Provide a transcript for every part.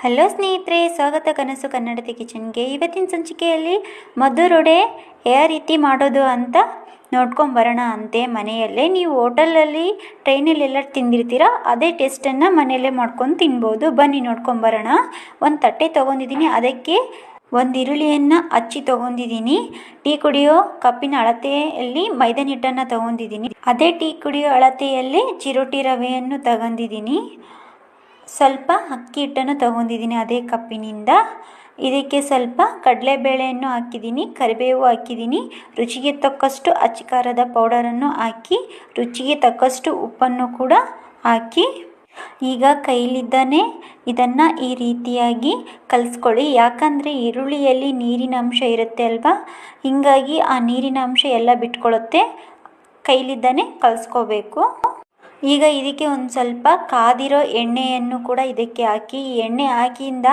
Hello ಸ್ನೇಹಿತರೆ, ಸ್ವಾಗತ ಕನಸು ಕನ್ನಡತಿ ಕಿಚನ್ಗೆ. ಇವತ್ತಿನ ಸಂಚಿಕೆಯಲ್ಲಿ ಮಧುರೊಡೆ ಯಾವ ರೀತಿ ಮಾಡೋದು ಅಂತ ನೋಡ್ಕೊಂಬರೋಣ ಅಂತೆ. ಮನೆಯಲ್ಲೇ ನೀವು ಹೋಟೆಲಲ್ಲಿ ಟ್ರೈನಲ್ಲೆಲ್ಲ ತಿಂದಿರ್ತೀರ, ಅದೇ ಟೇಸ್ಟನ್ನು ಮನೆಯಲ್ಲೇ ಮಾಡ್ಕೊಂಡು ತಿನ್ಬೋದು. ಬನ್ನಿ ನೋಡ್ಕೊಂಬರೋಣ. ಒಂದು ತಟ್ಟೆ ತೊಗೊಂಡಿದ್ದೀನಿ, ಅದಕ್ಕೆ ಒಂದು ಈರುಳ್ಳಿಯನ್ನು ಹಚ್ಚಿ ತೊಗೊಂಡಿದ್ದೀನಿ. ಟೀ ಕುಡಿಯೋ ಕಪ್ಪಿನ ಅಳತೆಯಲ್ಲಿ ಮೈದಾ ಹಿಟ್ಟನ್ನು ತೊಗೊಂಡಿದ್ದೀನಿ. ಅದೇ ಟೀ ಕುಡಿಯೋ ಅಳತೆಯಲ್ಲಿ ಚಿರೋಟಿ ರವೆಯನ್ನು ತಗೊಂಡಿದ್ದೀನಿ. ಸ್ವಲ್ಪ ಅಕ್ಕಿ ಹಿಟ್ಟನ್ನು ತೊಗೊಂಡಿದ್ದೀನಿ ಅದೇ ಕಪ್ಪಿನಿಂದ. ಇದಕ್ಕೆ ಸ್ವಲ್ಪ ಕಡಲೆಬೇಳೆಯನ್ನು ಹಾಕಿದ್ದೀನಿ, ಕರಿಬೇವು ಹಾಕಿದ್ದೀನಿ, ರುಚಿಗೆ ತಕ್ಕಷ್ಟು ಅಚ್ಚ ಖಾರದ ಪೌಡರನ್ನು ಹಾಕಿ, ರುಚಿಗೆ ತಕ್ಕಷ್ಟು ಉಪ್ಪನ್ನು ಕೂಡ ಹಾಕಿ, ಈಗ ಕೈಲಿದ್ದಾನೆ ಇದನ್ನು ಈ ರೀತಿಯಾಗಿ ಕಲಿಸ್ಕೊಳ್ಳಿ. ಯಾಕಂದರೆ ಈರುಳ್ಳಿಯಲ್ಲಿ ನೀರಿನ ಅಂಶ ಇರುತ್ತೆ ಅಲ್ವಾ, ಹೀಗಾಗಿ ಆ ನೀರಿನ ಅಂಶ ಎಲ್ಲ ಬಿಟ್ಕೊಳ್ಳುತ್ತೆ. ಕೈಲಿದ್ದಾನೆ ಕಲಿಸ್ಕೋಬೇಕು. ಈಗ ಇದಕ್ಕೆ ಒಂದು ಸ್ವಲ್ಪ ಕಾದಿರೋ ಎಣ್ಣೆಯನ್ನು ಕೂಡ ಇದಕ್ಕೆ ಹಾಕಿ, ಈ ಎಣ್ಣೆ ಹಾಕಿಯಿಂದ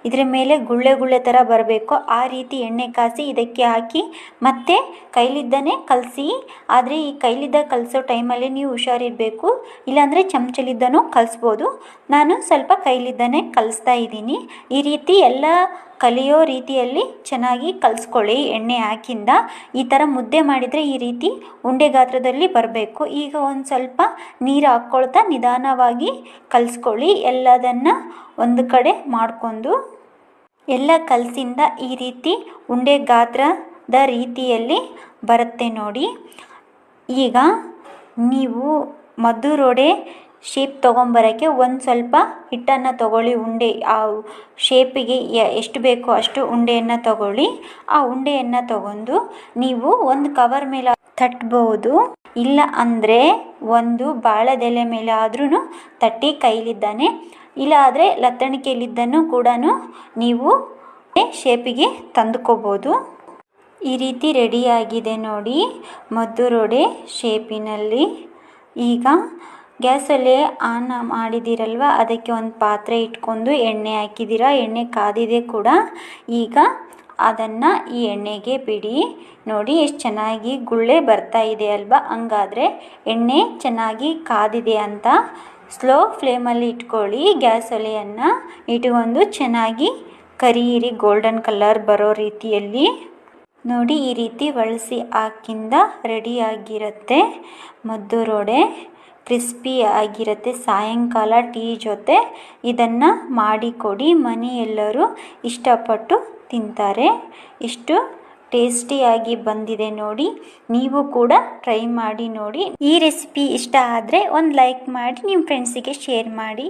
ಇದರ ಮೇಲೆ ಗುಳ್ಳೆ ಗುಳ್ಳೆ ಥರ ಬರಬೇಕು. ಆ ರೀತಿ ಎಣ್ಣೆ ಕಾಸಿ ಇದಕ್ಕೆ ಹಾಕಿ ಮತ್ತೆ ಕೈಲಿದ್ದಾನೆ ಕಲಸಿ. ಆದರೆ ಈ ಕೈಲಿದ್ದ ಕಲಿಸೋ ಟೈಮಲ್ಲಿ ನೀವು ಹುಷಾರಿರಬೇಕು, ಇಲ್ಲಾಂದರೆ ಚಮಚಲಿದ್ದನೂ ಕಲಿಸ್ಬೋದು. ನಾನು ಸ್ವಲ್ಪ ಕೈಲಿದ್ದಾನೆ ಕಲಿಸ್ತಾ ಇದ್ದೀನಿ. ಈ ರೀತಿ ಎಲ್ಲ ಕಲಿಯೋ ರೀತಿಯಲ್ಲಿ ಚೆನ್ನಾಗಿ ಕಲಿಸ್ಕೊಳ್ಳಿ. ಎಣ್ಣೆ ಹಾಕಿಂದ ಈ ಥರ ಮುದ್ದೆ ಮಾಡಿದರೆ ಈ ರೀತಿ ಉಂಡೆ ಗಾತ್ರದಲ್ಲಿ ಬರಬೇಕು. ಈಗ ಒಂದು ಸ್ವಲ್ಪ ನೀರು ಹಾಕ್ಕೊಳ್ತಾ ನಿಧಾನವಾಗಿ ಕಲಿಸ್ಕೊಳ್ಳಿ. ಎಲ್ಲದನ್ನು ಒಂದು ಕಡೆ ಮಾಡಿಕೊಂಡು ಎಲ್ಲ ಕಲಸಿಂದ ಈ ರೀತಿ ಉಂಡೆ ಗಾತ್ರದ ರೀತಿಯಲ್ಲಿ ಬರುತ್ತೆ ನೋಡಿ. ಈಗ ನೀವು ಮಧುರೊಡೆ ಶೇಪ್ ತೊಗೊಂಬರೋಕ್ಕೆ ಒಂದು ಸ್ವಲ್ಪ ಹಿಟ್ಟನ್ನು ತೊಗೊಳ್ಳಿ. ಉಂಡೆ ಆ ಶೇಪಿಗೆ ಎಷ್ಟು ಬೇಕೋ ಅಷ್ಟು ಉಂಡೆಯನ್ನು ತೊಗೊಳ್ಳಿ. ಆ ಉಂಡೆಯನ್ನು ತಗೊಂಡು ನೀವು ಒಂದು ಕವರ್ ಮೇಲೆ ತಟ್ಟಬಹುದು, ಇಲ್ಲ ಅಂದರೆ ಒಂದು ಬಾಳೆದೆಲೆ ಮೇಲೆ ಆದ್ರೂ ತಟ್ಟಿ ಕೈಲಿದ್ದಾನೆ, ಇಲ್ಲ ಆದರೆ ಲತ್ತಣಿಕೆಯಲ್ಲಿದ್ದನ್ನು ಕೂಡ ನೀವು ಶೇಪಿಗೆ ತಂದುಕೋಬೋದು. ಈ ರೀತಿ ರೆಡಿಯಾಗಿದೆ ನೋಡಿ ಮಧುರೊಡೆ ಶೇಪಿನಲ್ಲಿ. ಈಗ ಗ್ಯಾಸಲ್ಲಿ ಆನ್ ಮಾಡಿದ್ದೀರಲ್ವ, ಅದಕ್ಕೆ ಒಂದು ಪಾತ್ರೆ ಇಟ್ಕೊಂಡು ಎಣ್ಣೆ ಹಾಕಿದ್ದೀರಾ, ಎಣ್ಣೆ ಕಾದಿದೆ ಕೂಡ. ಈಗ ಅದನ್ನು ಈ ಎಣ್ಣೆಗೆ ಬಿಡಿ. ನೋಡಿ ಎಷ್ಟು ಚೆನ್ನಾಗಿ ಗುಳ್ಳೆ ಬರ್ತಾ ಇದೆ ಅಲ್ವಾ, ಹಂಗಾದರೆ ಎಣ್ಣೆ ಚೆನ್ನಾಗಿ ಕಾದಿದೆ ಅಂತ. ಸ್ಲೋ ಫ್ಲೇಮಲ್ಲಿ ಇಟ್ಕೊಳ್ಳಿ. ಗ್ಯಾಸ್ ಒಲೆಯನ್ನು ಇಟ್ಕೊಂಡು ಚೆನ್ನಾಗಿ ಕರಿಯಿರಿ, ಗೋಲ್ಡನ್ ಕಲರ್ ಬರೋ ರೀತಿಯಲ್ಲಿ. ನೋಡಿ ಈ ರೀತಿ ಬಳಸಿ ಹಾಕಿಂದ ರೆಡಿಯಾಗಿರುತ್ತೆ ಮಧುರೊಡೆ. ಕ್ರಿಸ್ಪಿ ಆಗಿರುತ್ತೆ. ಸಾಯಂಕಾಲ ಟೀ ಜೊತೆ ಇದನ್ನು ಮಾಡಿಕೊಡಿ, ಮನೆಯೆಲ್ಲರೂ ಇಷ್ಟಪಟ್ಟು ತಿಂತಾರೆ. ಇಷ್ಟು ಟೇಸ್ಟಿಯಾಗಿ ಬಂದಿದೆ ನೋಡಿ. ನೀವು ಕೂಡ ಟ್ರೈ ಮಾಡಿ ನೋಡಿ. ಈ ರೆಸಿಪಿ ಇಷ್ಟ ಆದರೆ ಒಂದು ಲೈಕ್ ಮಾಡಿ, ನಿಮ್ಮ ಫ್ರೆಂಡ್ಸಿಗೆ ಶೇರ್ ಮಾಡಿ.